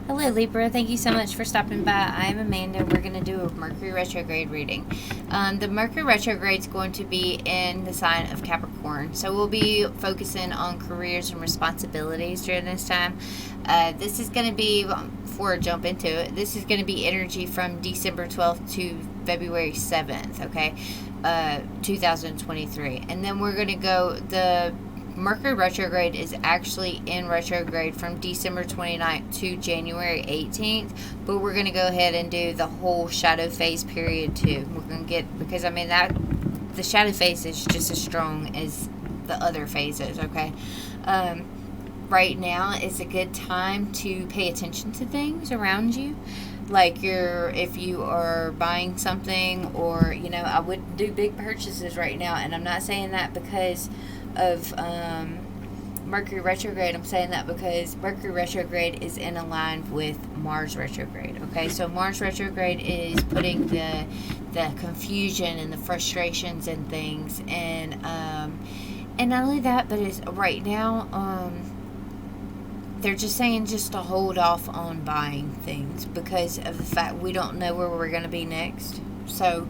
Hello Libra, thank you so much for stopping by. I am Amanda. We're going to do a Mercury retrograde reading. The Mercury retrograde is going to be in the sign of Capricorn. So we'll be focusing on careers and responsibilities during this time. This is going to be, before I jump into it, this is going to be energy from December 12th to February 7th, okay? 2023. And then we're going to go, the Mercury retrograde is actually in retrograde from December 29th to January 18th, but we're going to go ahead and do the whole shadow phase period too. We're going to get, because I mean that the shadow phase is just as strong as the other phases, okay? Right now is a good time to pay attention to things around you. Like if you are buying something, or, you know, I wouldn't do big purchases right now, and I'm not saying that because of Mercury retrograde. I'm saying that because Mercury retrograde is in line with Mars retrograde. Okay, so Mars retrograde is putting the confusion and the frustrations and things, and not only that, but it's right now. They're just saying just to hold off on buying things because of the fact we don't know where we're going to be next. So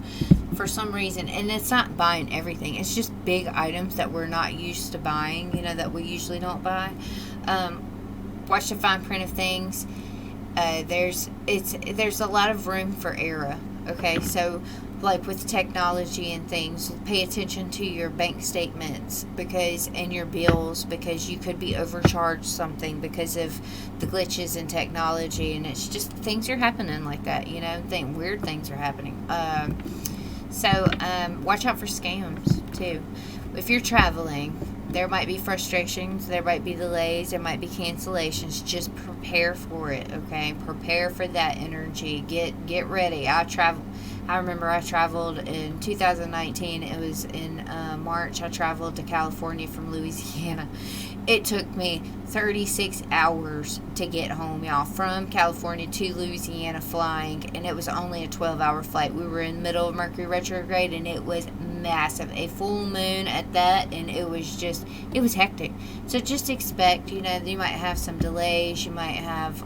for some reason, and it's not buying everything, it's just big items that we're not used to buying, you know, that we usually don't buy. Watch the fine print of things. There's a lot of room for error. Okay, so like with technology and things, pay attention to your bank statements and your bills, because you could be overcharged something because of the glitches in technology, and it's just things are happening like that, you know, weird things are happening. So watch out for scams too. If you're traveling, there might be frustrations, there might be delays, there might be cancellations. Just prepare for it, okay? Prepare for that energy. Get ready. I remember I traveled in 2019. It was in March. I traveled to California from Louisiana. It took me 36 hours to get home, y'all, from California to Louisiana flying, and it was only a 12-hour flight. We were in the middle of Mercury retrograde, and it was massive. A full moon at that, and it was hectic. So just expect, you know, you might have some delays. You might have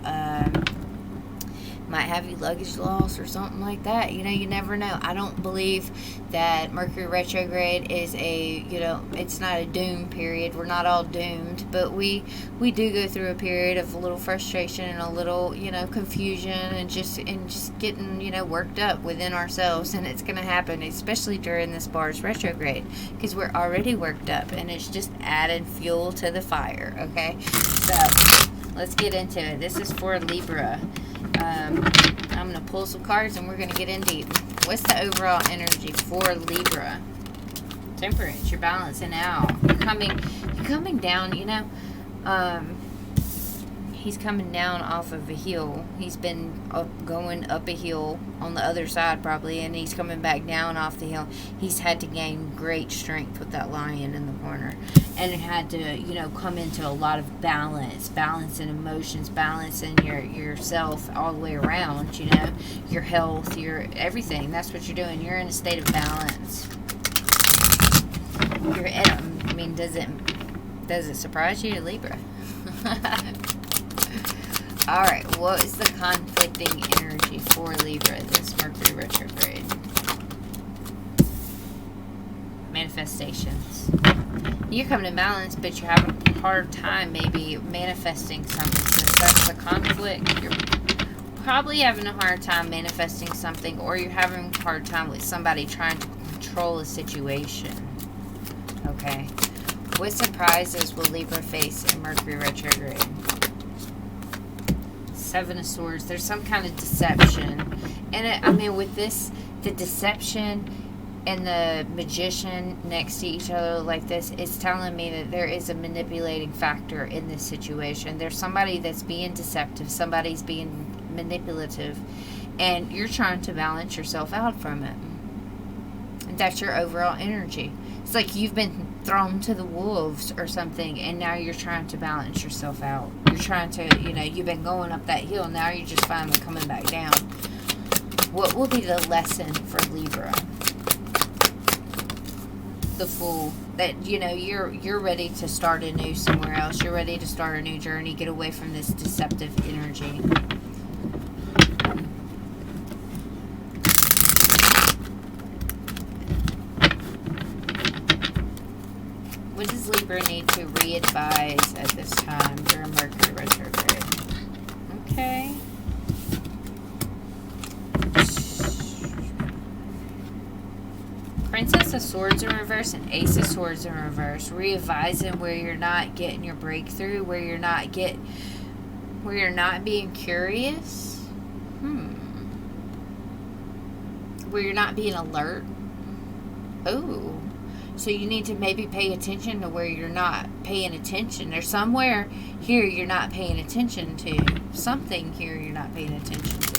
your luggage loss or something like that. You know, you never know. I don't believe that Mercury retrograde is it's not a doom period. We're not all doomed, but we do go through a period of a little frustration and a little, you know, confusion and just getting, you know, worked up within ourselves, and it's going to happen, especially during this Mars retrograde, because we're already worked up, and it's just added fuel to the fire, okay? So let's get into it. This is for Libra. I'm going to pull some cards and we're going to get in deep. What's the overall energy for Libra? Temperance, you're balancing out. You're coming down, you know. He's coming down off of a hill. He's been going up a hill on the other side probably, and he's coming back down off the hill. He's had to gain great strength with that lion in the corner, and it had to, you know, come into a lot of balance in emotions, balance in yourself all the way around, you know, your health, your everything. That's what you're doing. You're in a state of balance. I mean, does it surprise you, Libra? Alright, what is the conflicting energy for Libra this Mercury retrograde? Manifestations. You're coming to balance, but you're having a hard time maybe manifesting something. Since that's the conflict, you're probably having a hard time manifesting something, or you're having a hard time with somebody trying to control a situation. Okay. What surprises will Libra face in Mercury retrograde? Seven of Swords. There's some kind of deception. And with this, the deception and the Magician next to each other like this, it's telling me that there is a manipulating factor in this situation. There's somebody that's being deceptive. Somebody's being manipulative. And you're trying to balance yourself out from it. And that's your overall energy. It's like you've been thrown to the wolves or something, and now you're trying to balance yourself out. You're trying to, you know, you've been going up that hill, now you're just finally coming back down. What will be the lesson for Libra? the Fool. That, you know, you're ready to start anew somewhere else. You're ready to start a new journey. Get away from this deceptive energy. What does Libra need to re-advise at this time during Mercury retrograde? Okay. Princess of Swords in reverse and Ace of Swords in reverse. Re-advising where you're not getting your breakthrough, where you're not being curious. Where you're not being alert. Oh. So you need to maybe pay attention to where you're not paying attention. There's somewhere here you're not paying attention to. Something here you're not paying attention to.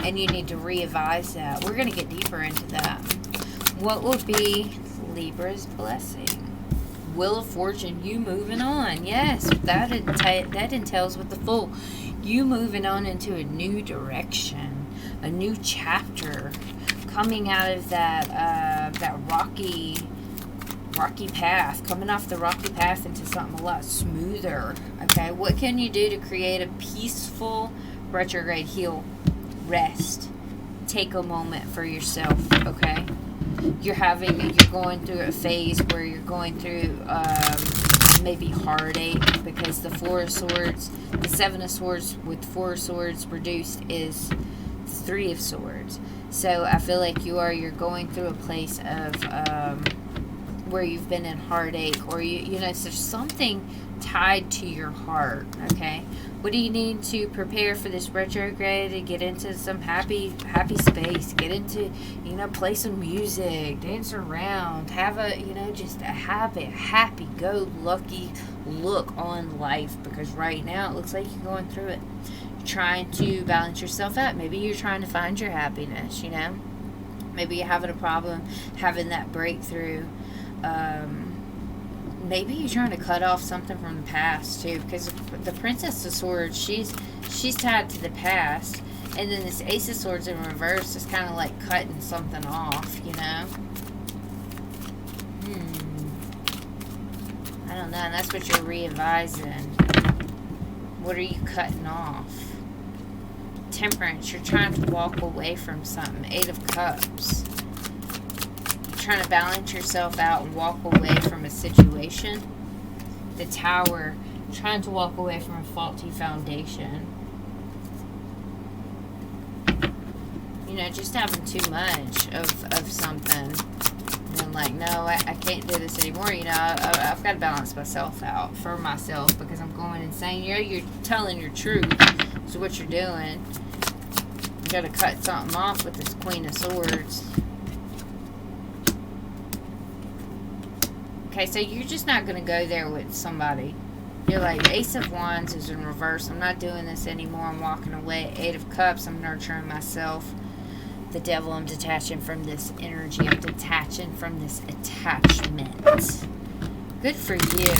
And you need to re-advise that. We're going to get deeper into that. What will be Libra's blessing? Wheel of Fortune, you moving on. Yes, that entails with the Fool. You moving on into a new direction. A new chapter. Coming out of that rocky path, coming off the rocky path into something a lot smoother. Okay, what can you do to create a peaceful retrograde? Heal, rest, take a moment for yourself. Okay, you're going through a phase where you're going through maybe heartache, because the Four of Swords, the Seven of Swords with Four of Swords reduced is Three of Swords. So I feel like you're going through a place of where you've been in heartache, or you know, so there's something tied to your heart. Okay, what do you need to prepare for this retrograde? To get into some happy space, get into, you know, play some music, dance around, have a, you know, just a happy go lucky look on life, because right now it looks like you're going through it. Trying to balance yourself out. Maybe you're trying to find your happiness, you know. Maybe you're having a problem having that breakthrough. Maybe you're trying to cut off something from the past too, because the Princess of Swords, she's tied to the past, and then this Ace of Swords in reverse is kind of like cutting something off, you know. I don't know, and that's what you're re-advising. What are you cutting off? Temperance, you're trying to walk away from something. Eight of Cups. You're trying to balance yourself out and walk away from a situation. The Tower, trying to walk away from a faulty foundation. You know, just having too much of something. And like, no, I can't do this anymore. You know, I've got to balance myself out for myself, because I'm going insane. You know, you're telling your truth. So what you're doing, you got to cut something off with this Queen of Swords. Okay, so you're just not going to go there with somebody. You're like, Ace of Wands is in reverse. I'm not doing this anymore. I'm walking away. Eight of Cups, I'm nurturing myself. The Devil, I'm detaching from this energy. I'm detaching from this attachment. Good for you.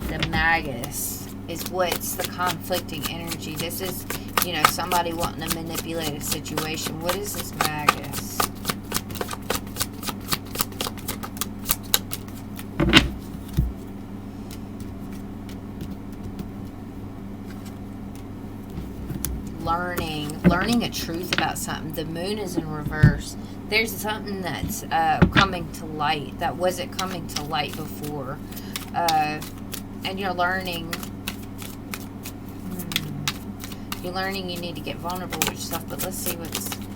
The Magus is what's the conflicting energy. This is, you know, somebody wanting to manipulate a situation. What is this Magus? Learning a truth about something. The Moon is in reverse. There's something that's coming to light that wasn't coming to light before, and you're learning. You're learning you need to get vulnerable with yourself. But let's see what's the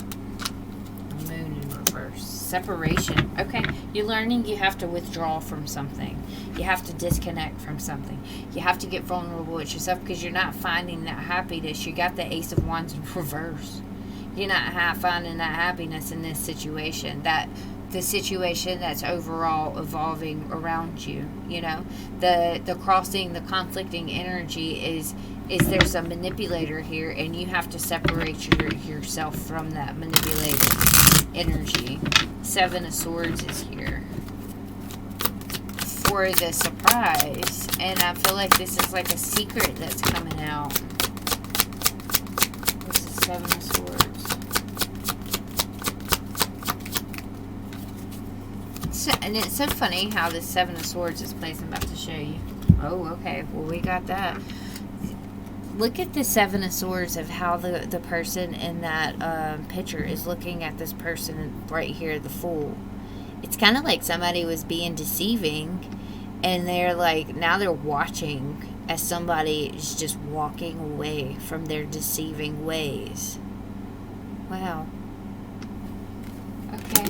Moon in reverse. Separation. Okay, you're learning you have to withdraw from something. You have to disconnect from something. You have to get vulnerable with yourself, because you're not finding that happiness. You got the Ace of Wands in reverse. You're not finding that happiness in this situation. That the situation that's overall evolving around you. You know, the crossing, the conflicting energy is there's a manipulator here, and you have to separate yourself from that manipulated energy. Seven of Swords is here for the surprise, and I feel like this is like a secret that's coming out. This is Seven of Swords. And it's so funny how the Seven of Swords is placed. I'm about to show you. Oh, okay. Well, we got that. Look at the Seven of Swords of how the person in that picture is looking at this person right here, the Fool. It's kind of like somebody was being deceiving, and they're like, now they're watching as somebody is just walking away from their deceiving ways. Wow. Okay.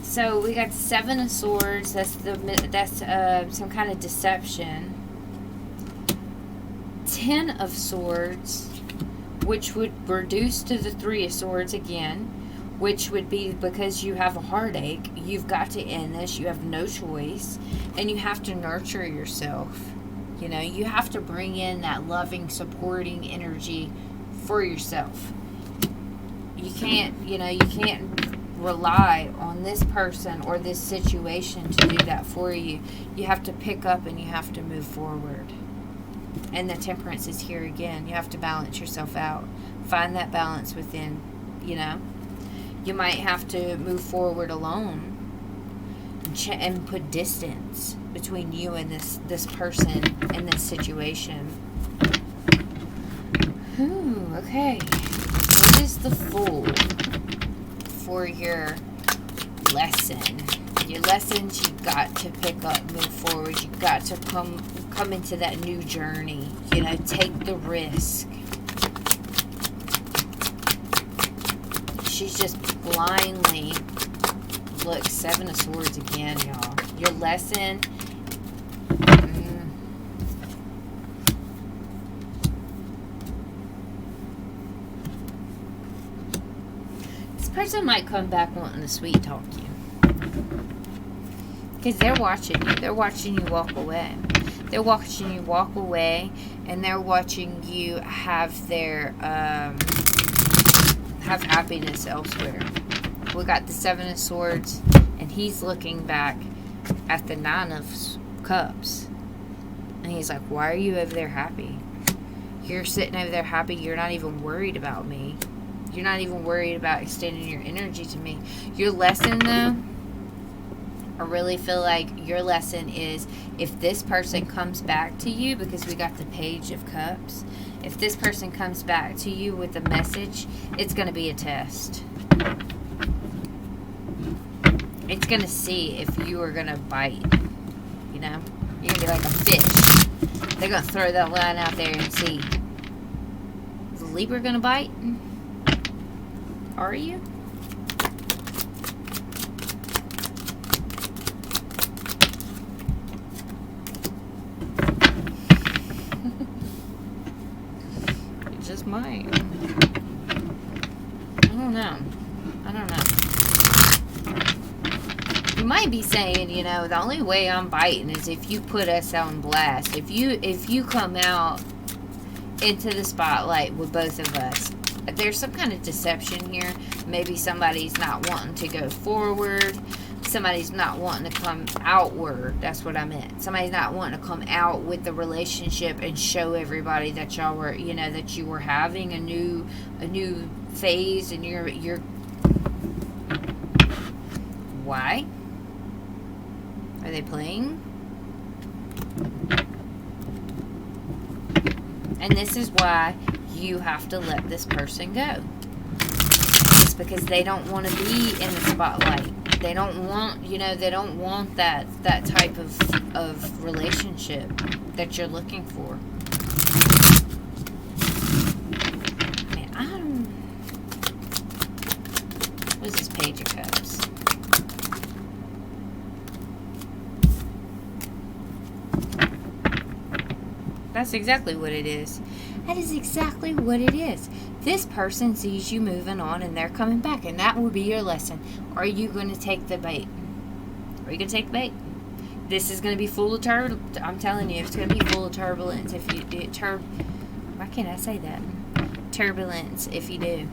So we got the Seven of Swords. That's some kind of deception. 10 of Swords, which would reduce to the Three of Swords again, which would be because you have a heartache. You've got to end this. You have no choice, and you have to nurture yourself. You know, you have to bring in that loving, supporting energy for yourself. You can't rely on this person or this situation to do that for you. You have to pick up and you have to move forward. And the Temperance is here again. You have to balance yourself out. Find that balance within, you know. You might have to move forward alone and put distance between you and this person and this situation. Okay. What is the Fool for your lesson? Your lessons, you got to pick up, move forward. You got to come into that new journey. You know, take the risk. She's just blindly, look, Seven of Swords again, y'all. Your lesson. This person might come back wanting to sweet talk you. Because they're watching you. They're watching you walk away. They're watching you walk away, and they're watching you have their have happiness elsewhere. We got the Seven of Swords, and he's looking back at the Nine of Cups, and he's like, "Why are you over there happy? You're sitting over there happy. You're not even worried about me. You're not even worried about extending your energy to me." Your lesson, though, I really feel like your lesson is, if this person comes back to you, because we got the Page of Cups, if this person comes back to you with a message, it's going to be a test. It's going to see if you are going to bite. You know? You're going to be like a fish. They're going to throw that line out there and see. Is the Libra going to bite? Are you? Just might. I don't know. You might be saying, you know, the only way I'm biting is if you put us on blast. If you come out into the spotlight with both of us. There's some kind of deception here. Maybe somebody's not wanting to go forward. Somebody's not wanting to come outward. That's what I meant. Somebody's not wanting to come out with the relationship and show everybody that y'all were, you know, that you were having a new phase, and you're why? Are they playing? And this is why you have to let this person go. It's because they don't want to be in the spotlight. They don't want, you know, they don't want that type of relationship that you're looking for. Man, what is this Page of Cups? That's exactly what it is. That is exactly what it is. This person sees you moving on and they're coming back, and that will be your lesson. Are you going to take the bait? Are you going to take the bait? This is going to be full of turbulence. I'm telling you, it's going to be full of turbulence if you do. Why can't I say that? Turbulence if you do.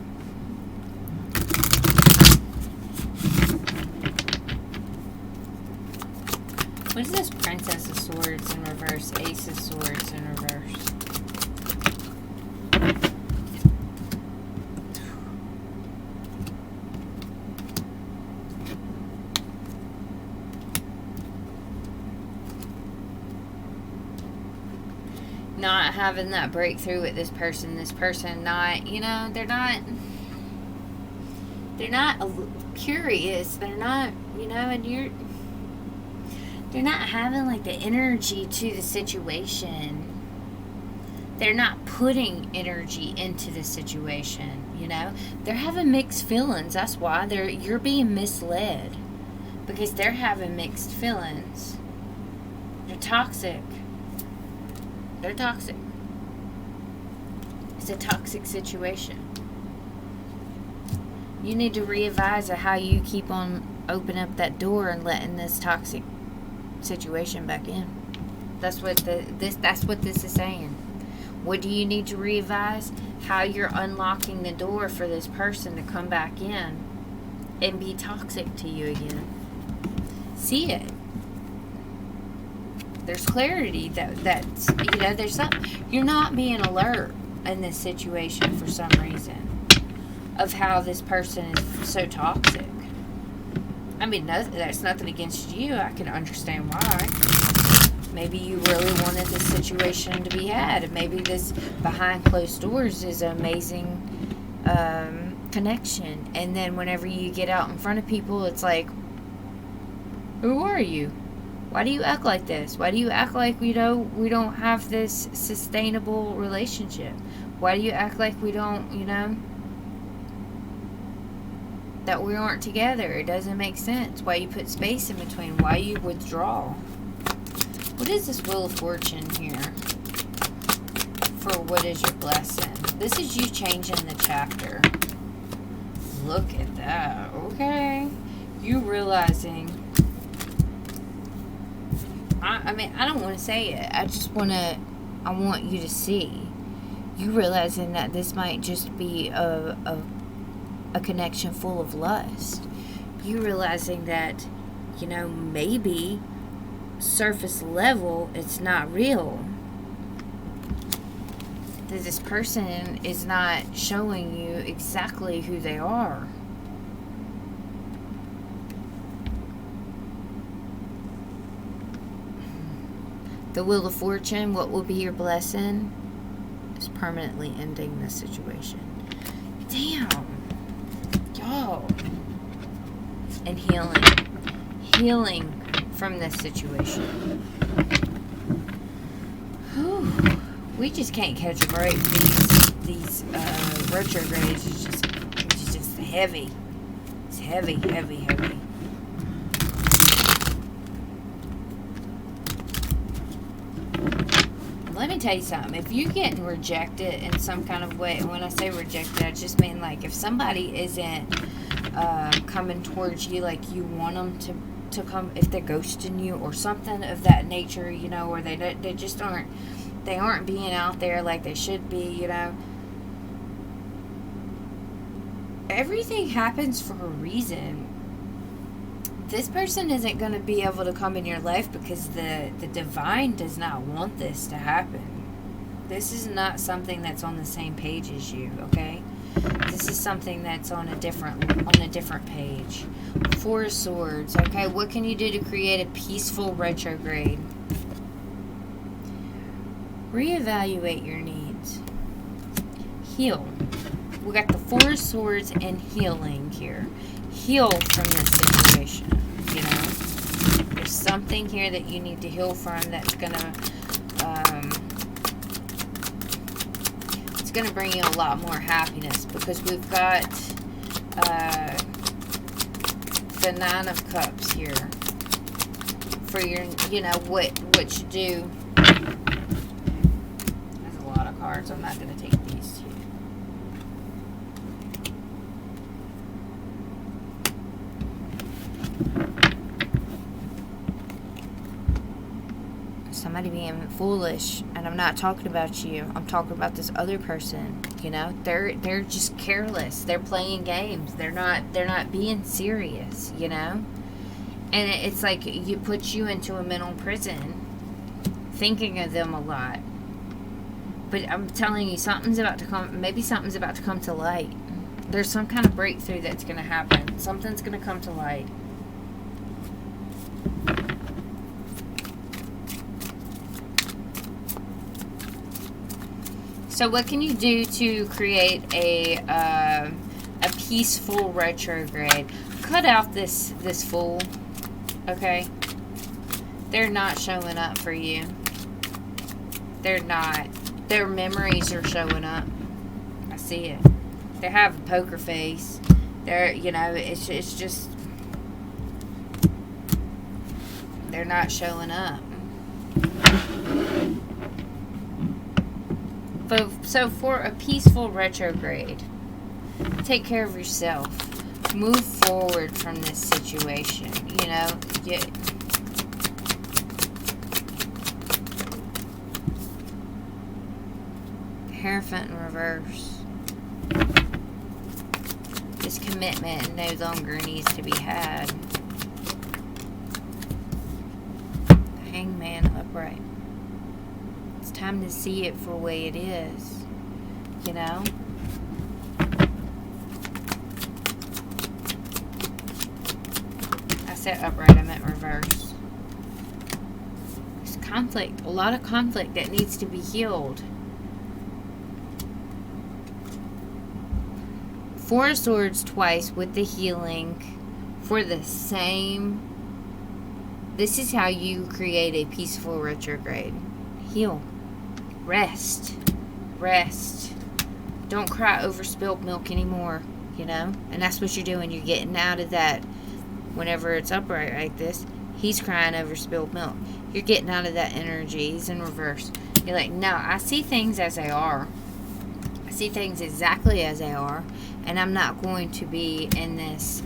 What is this Princess of Swords in reverse? Ace of Swords in reverse. not having that breakthrough with this person not, they're not curious, they're not, and they're not having like the energy to the situation. They're not putting energy into the situation, They're having mixed feelings. That's why you're being misled, because they're having mixed feelings. They're toxic. They're toxic. It's a toxic situation. You need to readvise of how you keep on opening up that door and letting this toxic situation back in. That's what this is saying. What do you need to readvise? How you're unlocking the door for this person to come back in and be toxic to you again. See it. There's clarity that's there's something. You're not being alert in this situation for some reason of how this person is so toxic. I mean, that's nothing against you. I can understand why. Maybe you really wanted this situation to be had. And maybe this behind closed doors is an amazing connection. And then whenever you get out in front of people, it's like, who are you? Why do you act like this? Why do you act like we don't have this sustainable relationship? Why do you act like we don't, that we aren't together? It doesn't make sense. Why you put space in between? Why you withdraw? What is this Wheel of Fortune here? For what is your blessing? This is you changing the chapter. Look at that. Okay. You realizing... I mean, I don't want to say it. I want you to see. You realizing that this might just be a connection full of lust. You realizing that, maybe surface level, it's not real. That this person is not showing you exactly who they are. The Wheel of Fortune, what will be your blessing, is permanently ending this situation. Damn. Y'all. And healing. Healing from this situation. Whew. We just can't catch a break. These retrogrades is just heavy. It's heavy, heavy, heavy. Let me tell you something. If you're getting rejected in some kind of way, and when I say rejected, I just mean like if somebody isn't coming towards you like you want them to come, if they're ghosting you or something of that nature, or they just aren't being out there like they should be, Everything happens for a reason. This person isn't going to be able to come in your life because the divine does not want this to happen. This is not something that's on the same page as you, okay? This is something that's on a different page. Four of Swords, okay? What can you do to create a peaceful retrograde? Reevaluate your needs. Heal. We got the Four of Swords and healing here. Heal from this situation, There's something here that you need to heal from that's gonna it's gonna bring you a lot more happiness, because we've got the Nine of Cups here for your, what you do. There's a lot of cards. I'm not gonna take these two. Somebody being foolish, and I'm not talking about you. I'm talking about this other person. They're just careless. They're playing games. They're not being serious. And it's like it puts you into a mental prison, thinking of them a lot. But I'm telling you, something's about to come. Maybe something's about to come to light. There's some kind of breakthrough that's going to happen. Something's going to come to light. So what can you do to create a peaceful retrograde? Cut out this fool, okay? They're not showing up for you. They're not. Their memories are showing up. I see it. They have a poker face. They're, you know, it's just, they're not showing up. So for a peaceful retrograde, take care of yourself. Move forward from this situation. You know, Hierophant in reverse. This commitment no longer needs to be had. The Hangman upright. It's time to see it for the way it is. You know? I said upright, I meant reverse. There's conflict, a lot of conflict that needs to be healed. Four of Swords twice with the healing for the same. This is how you create a peaceful retrograde. Heal. Rest. Rest. Don't cry over spilled milk anymore, you know? And that's what you're doing. You're getting out of that. Whenever it's upright like this, he's crying over spilled milk. You're getting out of that energy. He's in reverse. You're like, no, I see things as they are. I see things exactly as they are. And I'm not going to be in this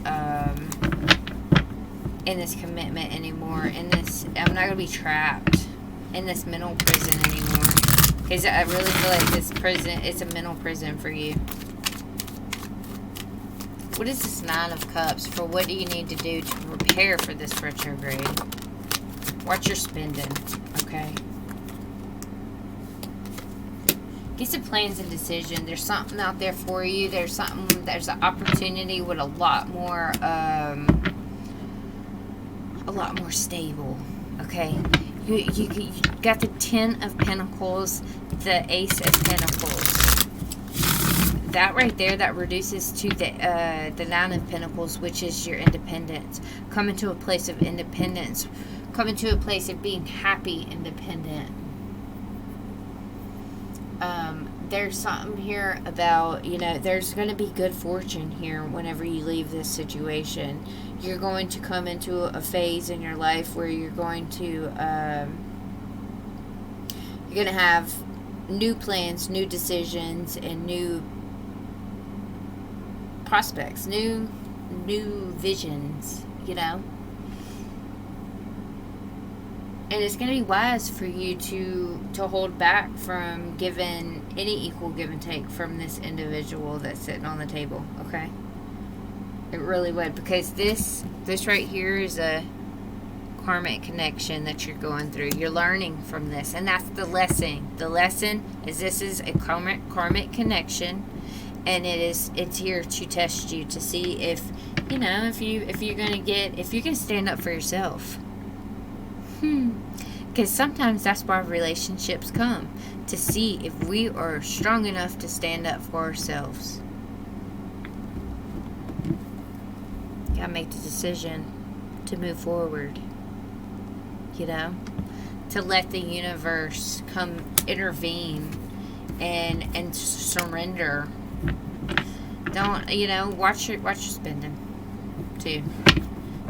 commitment anymore. I'm not going to be trapped in this mental prison anymore. Because I really feel like this prison, it's a mental prison for you. What is this Nine of Cups? For what do you need to do to prepare for this retrograde? Watch your spending, okay? Get some plans and decision. There's something out there for you. There's an opportunity with a lot more stable. Okay, you got the Ten of Pentacles, the Ace of Pentacles. That right there, that reduces to the Nine of Pentacles, which is your independence. Coming to a place of independence. Coming to a place of being happy, independent. There's something here about, you know, there's going to be good fortune here whenever you leave this situation. You're going to come into a phase in your life where you're going to have new plans, new decisions, and new prospects, new visions, you know. And it's going to be wise for you to hold back from giving any equal give and take from this individual that's sitting on the table, okay? It really would, because this right here is a karmic connection that you're going through. You're learning from this, and that's the lesson. The lesson is this is a karmic connection, and it's here to test you to see if, you know, if you're going to stand up for yourself. Because sometimes that's why relationships come, to see if we are strong enough to stand up for ourselves. You gotta make the decision to move forward, you know, to let the universe come intervene and surrender. Don't, you know, watch your spending too.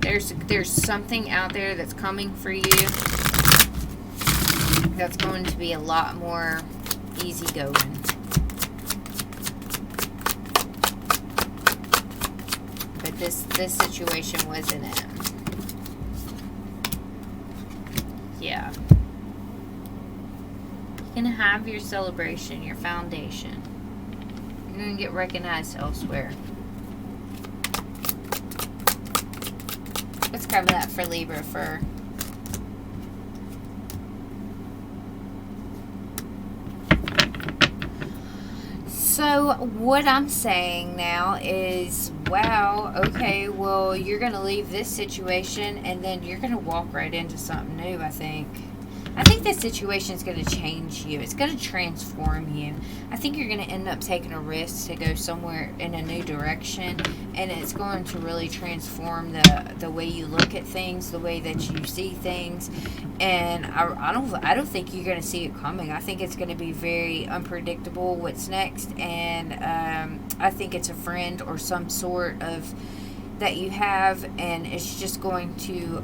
There's something out there that's coming for you that's going to be a lot more easygoing. But this situation wasn't it. Yeah. You're going to have your celebration, your foundation. You're going to get recognized elsewhere. Let's cover that for Libra for so what I'm saying now is, wow, okay, well, you're going to leave this situation and then you're going to walk right into something new, I think. I think this situation is going to change you. It's going to transform you. I think you're going to end up taking a risk to go somewhere in a new direction, and it's going to really transform the way you look at things, the way that you see things. And I don't think you're going to see it coming. I think it's going to be very unpredictable what's next, and I think it's a friend or some sort of that you have, and it's just going to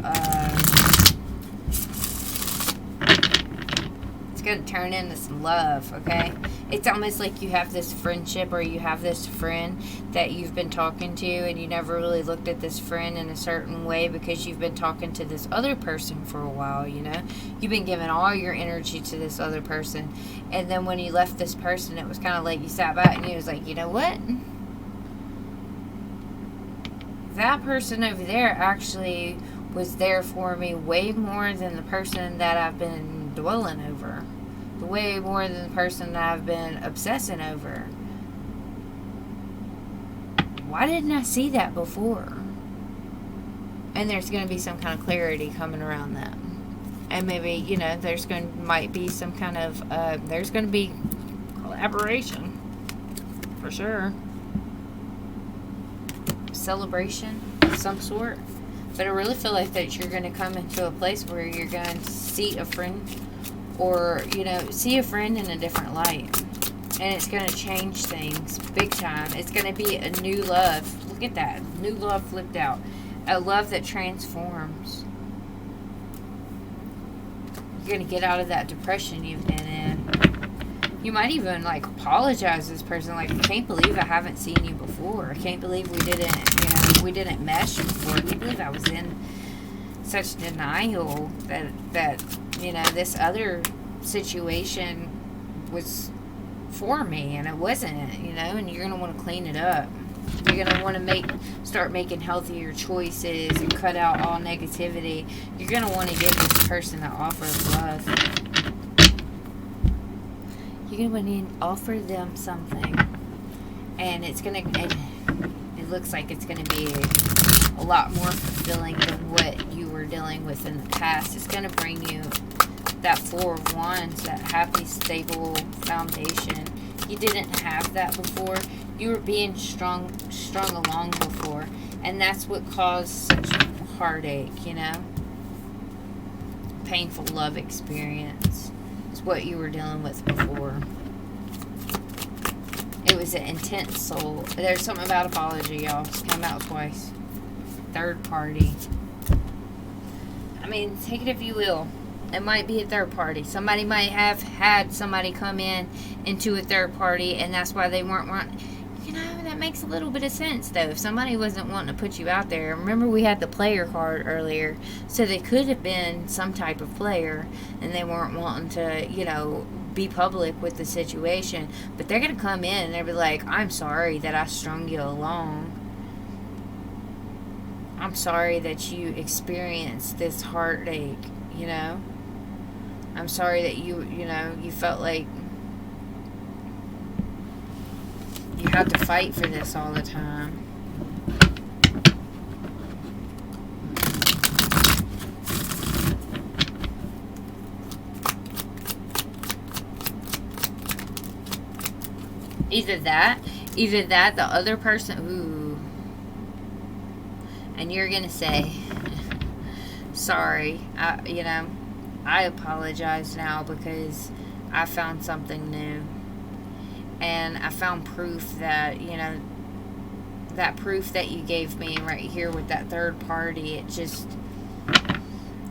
going to turn into some love. Okay, it's almost like you have this friendship, or you have this friend that you've been talking to, and you never really looked at this friend in a certain way because you've been talking to this other person for a while. You know, you've been giving all your energy to this other person, and then when you left this person, it was kind of like you sat back and you was like, you know what, that person over there actually was there for me way more than the person that I've been dwelling over. Way more than the person that I've been obsessing over. Why didn't I see that before? And there's going to be some kind of clarity coming around that. And maybe, you know, might be some kind of, there's going to be collaboration. For sure. Celebration of some sort. But I really feel like that you're going to come into a place where you're going to see a friend, or, you know, see a friend in a different light. And it's going to change things big time. It's going to be a new love. Look at that. New love flipped out. A love that transforms. You're going to get out of that depression you've been in. You might even, like, apologize to this person. Like, I can't believe I haven't seen you before. I can't believe we didn't mesh before. I can't believe I was in such denial that you know, this other situation was for me and it wasn't, you know, and you're going to want to clean it up. You're going to want to start making healthier choices and cut out all negativity. You're going to want to give this person an offer of love. You're going to want to offer them something, and it's going to, it looks like it's going to be a lot more fulfilling than what you were dealing with in the past. It's going to bring you that Four of Wands, that happy, stable foundation. You didn't have that before. You were being strung along before, and that's what caused such heartache, you know? Painful love experience. It's what you were dealing with before. It was an intense soul. There's something about apology, y'all. It's come out twice. Third party. I mean, take it if you will. It might be a third party. Somebody might have had somebody come into a third party, and that's why they weren't wanting. You know, that makes a little bit of sense, though. If somebody wasn't wanting to put you out there, remember we had the player card earlier, so they could have been some type of player, and they weren't wanting to, you know, be public with the situation. But they're going to come in, and they'll be like, I'm sorry that I strung you along. I'm sorry that you experienced this heartache, you know. I'm sorry that you felt like you had to fight for this all the time. Either that, the other person, ooh. And you're going to say, sorry, I apologize now because I found something new. And I found proof that, you know, that proof that you gave me right here with that third party,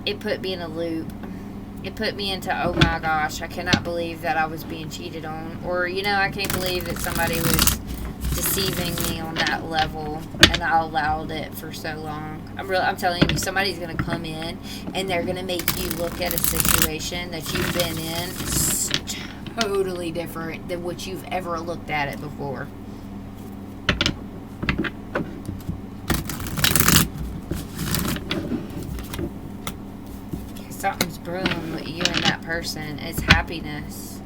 it put me in a loop. It put me into, oh my gosh, I cannot believe that I was being cheated on. Or, you know, I can't believe that somebody was deceiving me on that level, and I allowed it for so long. I'm telling you, somebody's going to come in, and they're going to make you look at a situation that you've been in totally different than what you've ever looked at it before. Something's brewing with you and that person. It's happiness.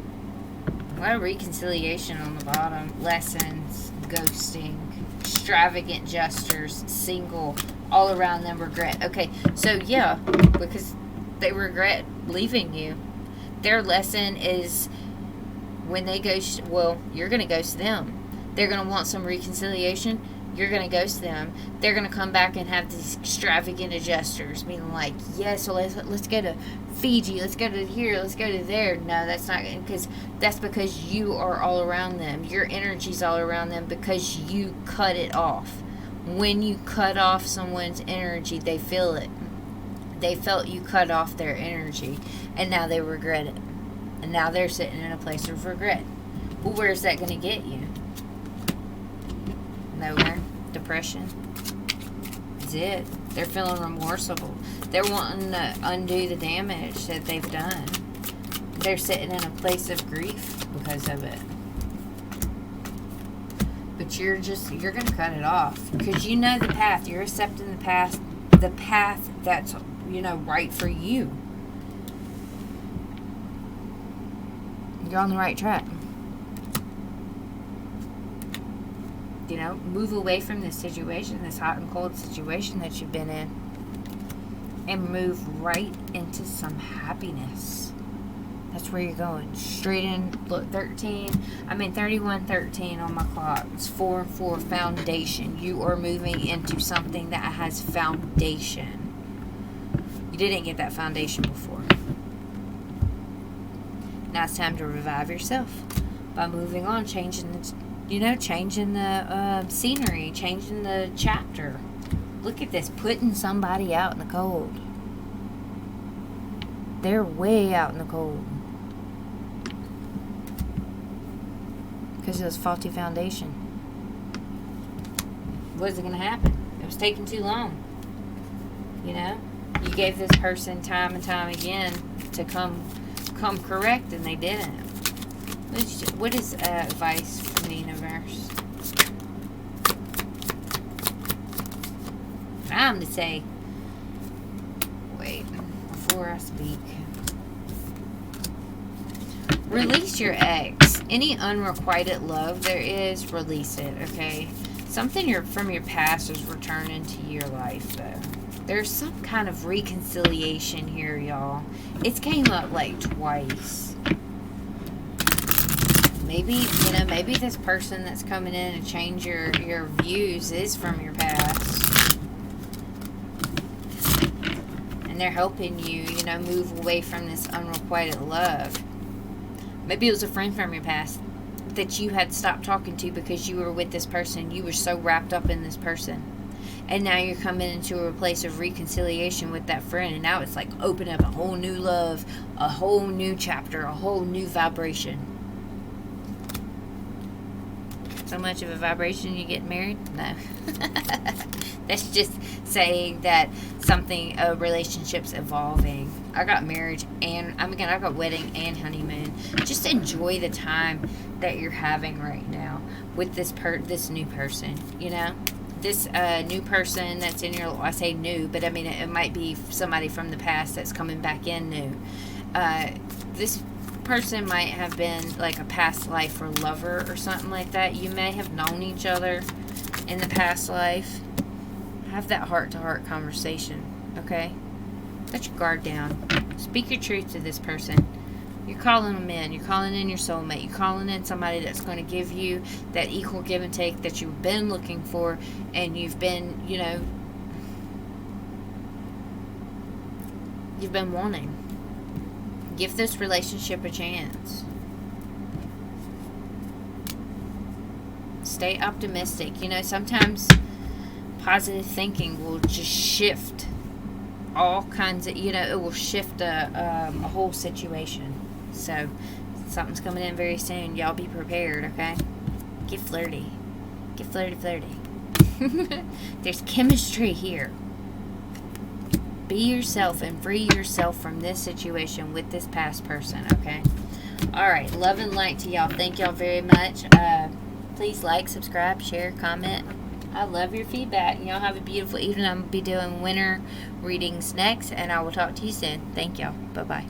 What a reconciliation on the bottom. Lessons, ghosting, extravagant gestures, single, all around them regret. Okay, so yeah, because they regret leaving you. Their lesson is when they ghost, well, you're going to ghost them. They're going to want some reconciliation. You're going to ghost them. They're going to come back and have these extravagant gestures, being like, yeah, so let's go to Fiji, let's go to here, let's go to there. No, that's not, because that's because you are all around them. Your energy's all around them because you cut it off. When you cut off someone's energy, they feel it. They felt you cut off their energy, and now they regret it. And now they're sitting in a place of regret. Well, where's that going to get you? Nowhere. Depression is it. They're feeling remorseful. They're wanting to undo the damage that they've done. They're sitting in a place of grief because of it. But you're going to cut it off. Because you know the path. You're accepting the path that's, right for you. You're on the right track. Move away from this situation, this hot and cold situation that you've been in, and move right into some happiness. That's where you're going. Straight in. Look, 3113 on my clock. It's 4 and 4, foundation. You are moving into something that has foundation. You didn't get that foundation before. Now it's time to revive yourself by moving on, changing the scenery, changing the chapter. Look at this, putting somebody out in the cold. They're way out in the cold because of this faulty foundation. What is it going to happen? It was taking too long. You gave this person time and time again to come correct, and they didn't. What is advice from the universe? I'm to say, wait, before I speak. Release your ex. Any unrequited love there is, release it, okay? Something from your past is returning to your life, though. There's some kind of reconciliation here, y'all. It's came up like twice. Maybe this person that's coming in to change your views is from your past. And they're helping you, move away from this unrequited love. Maybe it was a friend from your past that you had stopped talking to because you were with this person. You were so wrapped up in this person. And now you're coming into a place of reconciliation with that friend. And now it's like open up a whole new love, a whole new chapter, a whole new vibration. So much of a vibration you get married? No. That's just saying that a relationship's evolving. I got marriage and I got wedding and honeymoon. Just enjoy the time that you're having right now with this new person, This new person that's in your, I say new, but I mean it might be somebody from the past that's coming back in new. This person might have been like a past life or lover or something like that. You may have known each other in the past life. Have that heart-to-heart conversation, okay? Let your guard down. Speak your truth to this person. You're calling them in. You're calling in your soulmate. You're calling in somebody that's going to give you that equal give and take that you've been looking for, and you've been, you've been wanting. Give this relationship a chance. Stay optimistic. Sometimes positive thinking will just shift all kinds of, it will shift a whole situation. So, something's coming in very soon. Y'all be prepared, okay? Get flirty. Get flirty. There's chemistry here. Be yourself and free yourself from this situation with this past person, okay? Alright, love and light to y'all. Thank y'all very much. Please like, subscribe, share, comment. I love your feedback. Y'all have a beautiful evening. I'm going to be doing winter readings next, and I will talk to you soon. Thank y'all. Bye-bye.